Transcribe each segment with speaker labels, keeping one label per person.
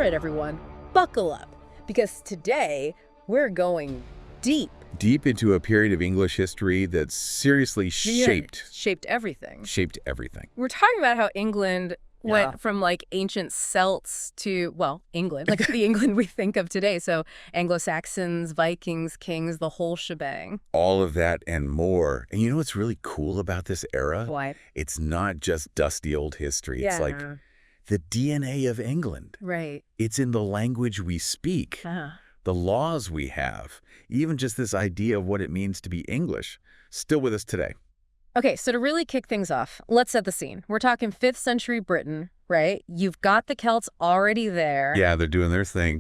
Speaker 1: right, everyone, buckle up, because today we're going deep.
Speaker 2: Deep into a period of English history that seriously
Speaker 1: Shaped everything.
Speaker 2: shaped everything.
Speaker 1: We're talking about how England went from like ancient Celts to, well, England, like the England we think of today. So Anglo-Saxons, Vikings, kings, the whole shebang.
Speaker 2: All of that and more. And you know what's really cool about this era?
Speaker 1: What?
Speaker 2: It's not just dusty old history. It's like the DNA of England.
Speaker 1: Right.
Speaker 2: It's in the language we speak, the laws we have, even just this idea of what it means to be English, still with us today.
Speaker 1: Okay, so to really kick things off, let's set the scene. We're talking 5th century Britain, right? You've got the Celts already there.
Speaker 2: Yeah, they're doing their thing.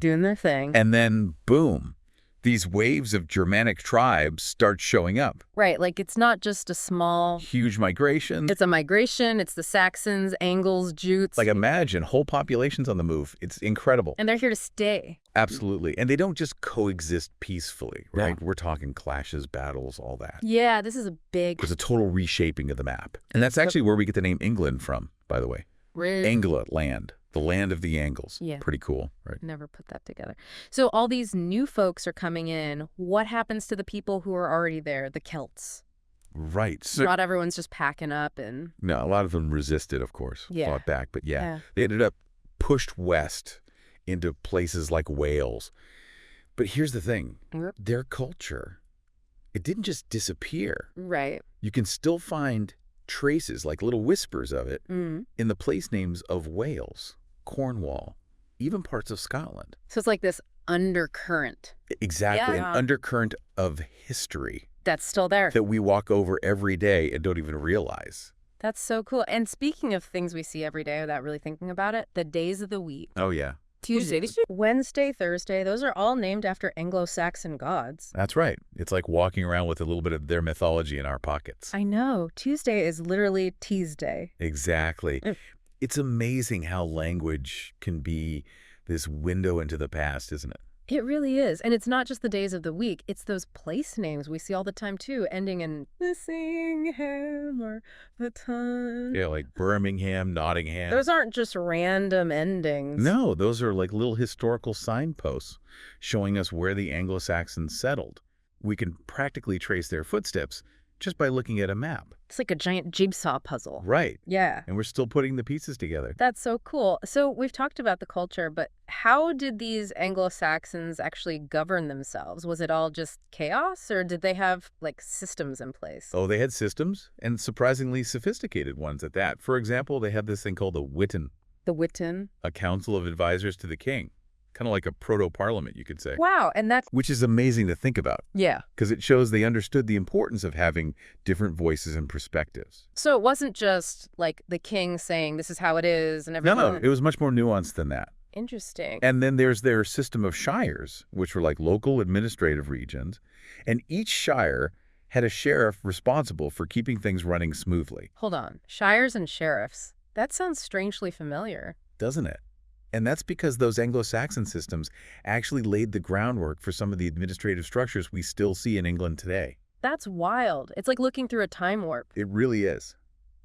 Speaker 2: And then, boom, these waves of Germanic tribes start showing up.
Speaker 1: Right, like it's not just a small...
Speaker 2: Huge migration.
Speaker 1: It's a migration. It's the Saxons, Angles, Jutes.
Speaker 2: Like imagine, whole populations on the move. It's incredible.
Speaker 1: And they're here to stay.
Speaker 2: Absolutely. And they don't just coexist peacefully, right? We're talking clashes, battles, all that.
Speaker 1: Yeah, this is a big...
Speaker 2: There's a total reshaping of the map. And that's actually where we get the name England from, by the way. Angla, land. The land of the Angles.
Speaker 1: Yeah.
Speaker 2: Pretty cool, right?
Speaker 1: Never put that together. So all these new folks are coming in. What happens to the people who are already there, the Celts?
Speaker 2: Right. So,
Speaker 1: not everyone's just packing up and...
Speaker 2: No, a lot of them resisted, of course.
Speaker 1: Yeah.
Speaker 2: Fought back. But yeah, they ended up pushed west into places like Wales. But here's the thing. Their culture, it didn't just disappear.
Speaker 1: Right.
Speaker 2: You can still find traces, like little whispers of it, in the place names of Wales, Cornwall, even parts of Scotland.
Speaker 1: So it's like this undercurrent.
Speaker 2: Exactly, an undercurrent of history.
Speaker 1: That's still there.
Speaker 2: That we walk over every day and don't even realize.
Speaker 1: That's so cool. And speaking of things we see every day without really thinking about it, the days of the week.
Speaker 2: Oh, yeah.
Speaker 1: Tuesday, Wednesday, Thursday, those are all named after Anglo-Saxon gods.
Speaker 2: That's right. It's like walking around with a little bit of their mythology in our pockets.
Speaker 1: I know. Tuesday is literally Tease Day.
Speaker 2: Exactly. It's amazing how language can be this window into the past, isn't it?
Speaker 1: It really is. And it's not just the days of the week. It's those place names we see all the time, too, ending in Missingham or the Ton.
Speaker 2: Yeah, like Birmingham, Nottingham.
Speaker 1: Those aren't just random endings.
Speaker 2: No, those are like little historical signposts showing us where the Anglo-Saxons settled. We can practically trace their footsteps just by looking at a map.
Speaker 1: It's like a giant jigsaw puzzle.
Speaker 2: Right.
Speaker 1: Yeah.
Speaker 2: And we're still putting the pieces together.
Speaker 1: That's so cool. So we've talked about the culture, but how did these Anglo-Saxons actually govern themselves? Was it all just chaos, or did they have, like, systems in place?
Speaker 2: Oh, they had systems, and surprisingly sophisticated ones at that. For example, they had this thing called the Witan.
Speaker 1: The Witan?
Speaker 2: A council of advisors to the king. Kind of like a proto-parliament, you could say.
Speaker 1: Wow, and that's...
Speaker 2: Which is amazing to think about.
Speaker 1: Yeah.
Speaker 2: Because it shows they understood the importance of having different voices and perspectives.
Speaker 1: So it wasn't just, like, the king saying, this is how it is, and everything.
Speaker 2: No, it was much more nuanced than that.
Speaker 1: Interesting.
Speaker 2: And then there's their system of shires, which were like local administrative regions. And each shire had a sheriff responsible for keeping things running smoothly.
Speaker 1: Hold on. Shires and sheriffs. That sounds strangely familiar.
Speaker 2: Doesn't it? And that's because those Anglo-Saxon systems actually laid the groundwork for some of the administrative structures we still see in England today.
Speaker 1: That's wild. It's like looking through a time warp.
Speaker 2: It really is.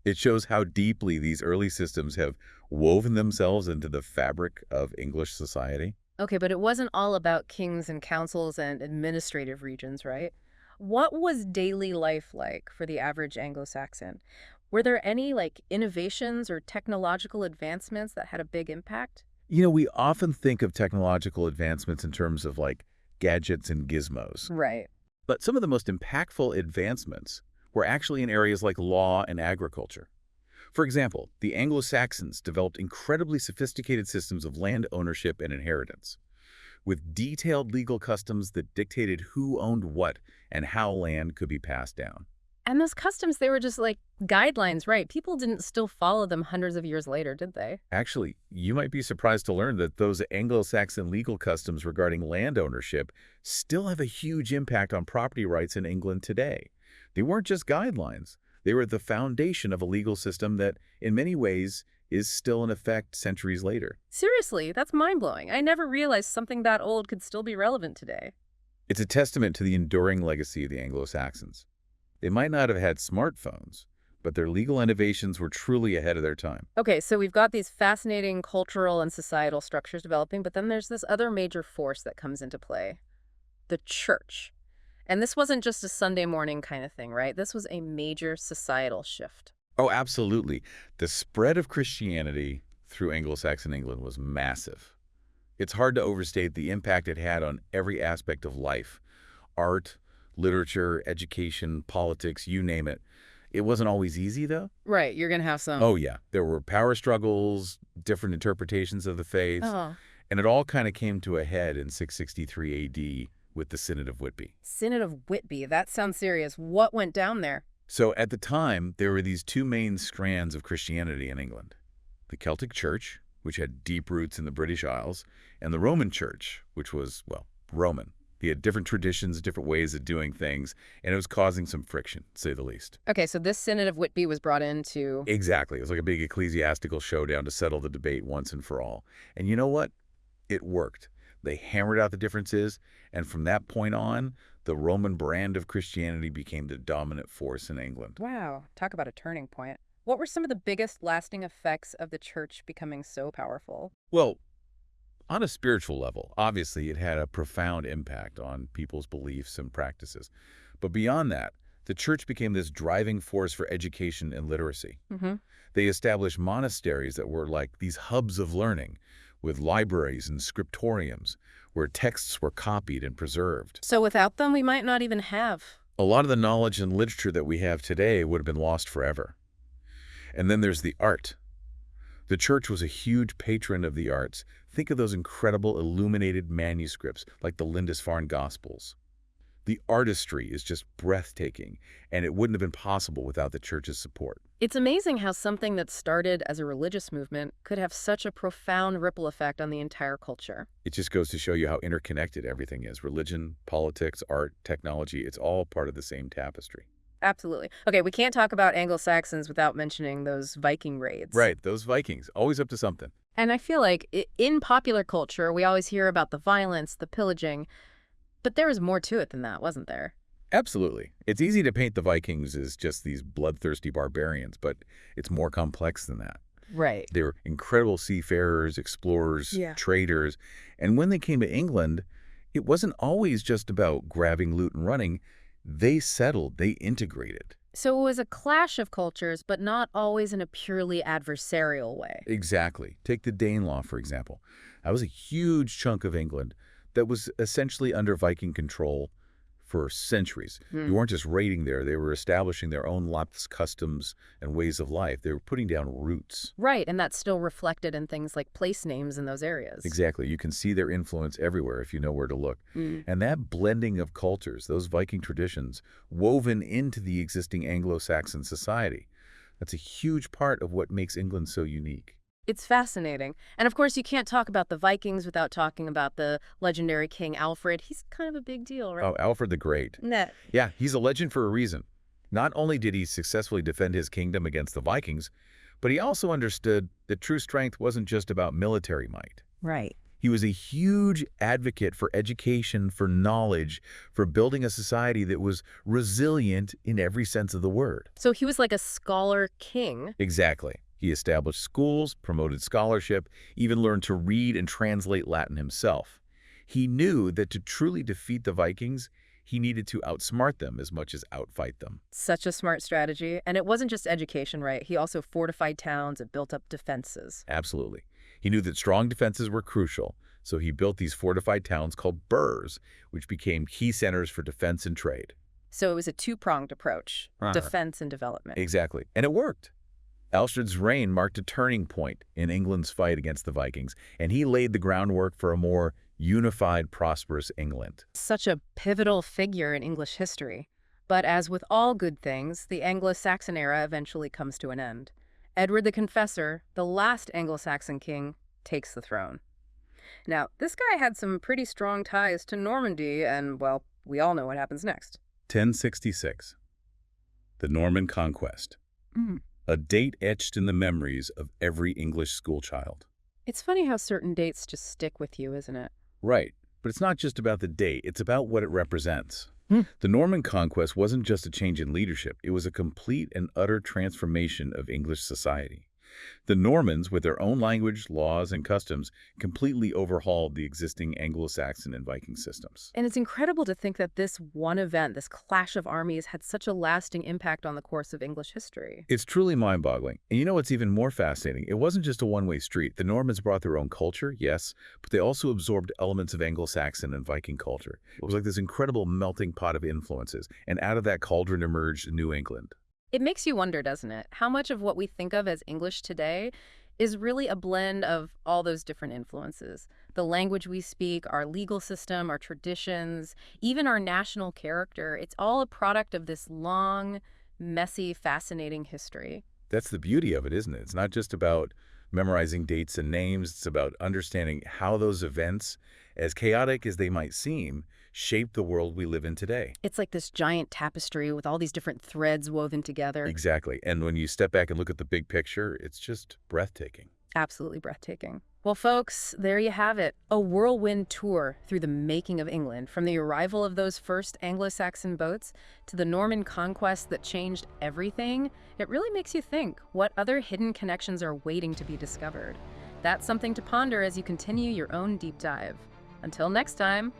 Speaker 2: It shows how deeply these early systems have woven themselves into the fabric of English society.
Speaker 1: Okay, but it wasn't all about kings and councils and administrative regions, right? What was daily life like for the average Anglo-Saxon? Were there any, like, innovations or technological advancements that had a big impact?
Speaker 2: You know, we often think of technological advancements in terms of, like, gadgets and gizmos.
Speaker 1: Right.
Speaker 2: But some of the most impactful advancements were actually in areas like law and agriculture. For example, the Anglo-Saxons developed incredibly sophisticated systems of land ownership and inheritance, with detailed legal customs that dictated who owned what and how land could be passed down.
Speaker 1: And those customs, they were just like guidelines, right? People didn't still follow them hundreds of years later, did they?
Speaker 2: Actually, you might be surprised to learn that those Anglo-Saxon legal customs regarding land ownership still have a huge impact on property rights in England today. They weren't just guidelines. They were the foundation of a legal system that, in many ways, is still in effect centuries later.
Speaker 1: Seriously, that's mind-blowing. I never realized something that old could still be relevant today.
Speaker 2: It's a testament to the enduring legacy of the Anglo-Saxons. They might not have had smartphones, but their legal innovations were truly ahead of their time.
Speaker 1: Okay, so we've got these fascinating cultural and societal structures developing, but then there's this other major force that comes into play, the church. And this wasn't just a Sunday morning kind of thing, right? This was a major societal shift.
Speaker 2: Oh, absolutely. The spread of Christianity through Anglo-Saxon England was massive. It's hard to overstate the impact it had on every aspect of life. Art, literature, education, politics, you name it. It wasn't always easy, though.
Speaker 1: Right, you're going to have some.
Speaker 2: Oh, yeah. There were power struggles, different interpretations of the faith,
Speaker 1: Oh,
Speaker 2: and it all kind of came to a head in 663 AD with the Synod of Whitby.
Speaker 1: Synod of Whitby. That sounds serious. What went down there?
Speaker 2: So at the time, there were these two main strands of Christianity in England. The Celtic Church, which had deep roots in the British Isles, and the Roman Church, which was, well, Roman. They had different traditions, different ways of doing things, and it was causing some friction, to say the least.
Speaker 1: Okay, so this Synod of Whitby was brought in to...
Speaker 2: Exactly. It was like a big ecclesiastical showdown to settle the debate once and for all. And you know what? It worked. They hammered out the differences, and from that point on, the Roman brand of Christianity became the dominant force in England.
Speaker 1: Wow, talk about a turning point. What were some of the biggest lasting effects of the church becoming so powerful?
Speaker 2: Well, on a spiritual level, obviously it had a profound impact on people's beliefs and practices. But beyond that, the church became this driving force for education and literacy.
Speaker 1: Mm-hmm.
Speaker 2: They established monasteries that were like these hubs of learning, with libraries and scriptoriums, where texts were copied and preserved.
Speaker 1: So without them, we might not even have...
Speaker 2: A lot of the knowledge and literature that we have today would have been lost forever. And then there's the art. The church was a huge patron of the arts. Think of those incredible illuminated manuscripts like the Lindisfarne Gospels. The artistry is just breathtaking, and it wouldn't have been possible without the church's support.
Speaker 1: It's amazing how something that started as a religious movement could have such a profound ripple effect on the entire culture.
Speaker 2: It just goes to show you how interconnected everything is. Religion, politics, art, technology, it's all part of the same tapestry.
Speaker 1: Absolutely. Okay, we can't talk about Anglo-Saxons without mentioning those Viking raids.
Speaker 2: Right, those Vikings, always up to something.
Speaker 1: And I feel like in popular culture, we always hear about the violence, the pillaging, but there was more to it than that, wasn't there?
Speaker 2: Absolutely. It's easy to paint the Vikings as just these bloodthirsty barbarians, but it's more complex than that.
Speaker 1: Right.
Speaker 2: They were incredible seafarers, explorers,
Speaker 1: Yeah.
Speaker 2: traders, and when they came to England, it wasn't always just about grabbing loot and running. They settled, they integrated.
Speaker 1: So it was a clash of cultures, but not always in a purely adversarial way.
Speaker 2: Exactly. Take the Danelaw, for example. That was a huge chunk of England that was essentially under Viking control for centuries. You weren't just raiding there. They were establishing their own lots, customs, and ways of life. They were putting down roots.
Speaker 1: Right, and that's still reflected in things like place names in those areas.
Speaker 2: Exactly. You can see their influence everywhere if you know where to look. And that blending of cultures, those Viking traditions, woven into the existing Anglo-Saxon society, that's a huge part of what makes England so unique.
Speaker 1: It's fascinating. And of course, you can't talk about the Vikings without talking about the legendary King Alfred. He's kind of a big deal, right?
Speaker 2: Oh, Alfred the Great.
Speaker 1: Net.
Speaker 2: Yeah, he's a legend for a reason. Not only did he successfully defend his kingdom against the Vikings, but he also understood that true strength wasn't just about military might.
Speaker 1: Right.
Speaker 2: He was a huge advocate for education, for knowledge, for building a society that was resilient in every sense of the word.
Speaker 1: So he was like a scholar king.
Speaker 2: Exactly. He established schools, promoted scholarship, even learned to read and translate Latin himself. He knew that to truly defeat the Vikings, he needed to outsmart them as much as outfight them.
Speaker 1: Such a smart strategy. And it wasn't just education, right? He also fortified towns and built up defenses.
Speaker 2: Absolutely. He knew that strong defenses were crucial, so he built these fortified towns called burhs, which became key centers for defense and trade.
Speaker 1: So it was a two-pronged approach, defense and development.
Speaker 2: Exactly. And it worked. Alfred's reign marked a turning point in England's fight against the Vikings, and he laid the groundwork for a more unified, prosperous England.
Speaker 1: Such a pivotal figure in English history. But as with all good things, the Anglo-Saxon era eventually comes to an end. Edward the Confessor, the last Anglo-Saxon king, takes the throne. Now, this guy had some pretty strong ties to Normandy, and, well, we all know what happens next.
Speaker 2: 1066. The Norman Conquest. A date etched in the memories of every English schoolchild.
Speaker 1: It's funny how certain dates just stick with you, isn't it?
Speaker 2: Right. But it's not just about the date. It's about what it represents.
Speaker 1: Hmm.
Speaker 2: The Norman conquest wasn't just a change in leadership, it was a complete and utter transformation of English society. The Normans, with their own language, laws, and customs, completely overhauled the existing Anglo-Saxon and Viking systems.
Speaker 1: And it's incredible to think that this one event, this clash of armies, had such a lasting impact on the course of English history.
Speaker 2: It's truly mind-boggling. And you know what's even more fascinating? It wasn't just a one-way street. The Normans brought their own culture, yes, but they also absorbed elements of Anglo-Saxon and Viking culture. It was like this incredible melting pot of influences, and out of that cauldron emerged New England.
Speaker 1: It makes you wonder, doesn't it? How much of what we think of as English today is really a blend of all those different influences. The language we speak, our legal system, our traditions, even our national character, it's all a product of this long, messy, fascinating history.
Speaker 2: That's the beauty of it, isn't it? It's not just about memorizing dates and names. It's about understanding how those events, as chaotic as they might seem, shape the world we live in today.
Speaker 1: It's like this giant tapestry with all these different threads woven together.
Speaker 2: Exactly. And when you step back and look at the big picture, it's just breathtaking.
Speaker 1: Absolutely breathtaking. Well, folks, there you have it. A whirlwind tour through the making of England, from the arrival of those first Anglo-Saxon boats to the Norman conquest that changed everything. It really makes you think, what other hidden connections are waiting to be discovered? That's something to ponder as you continue your own deep dive. Until next time.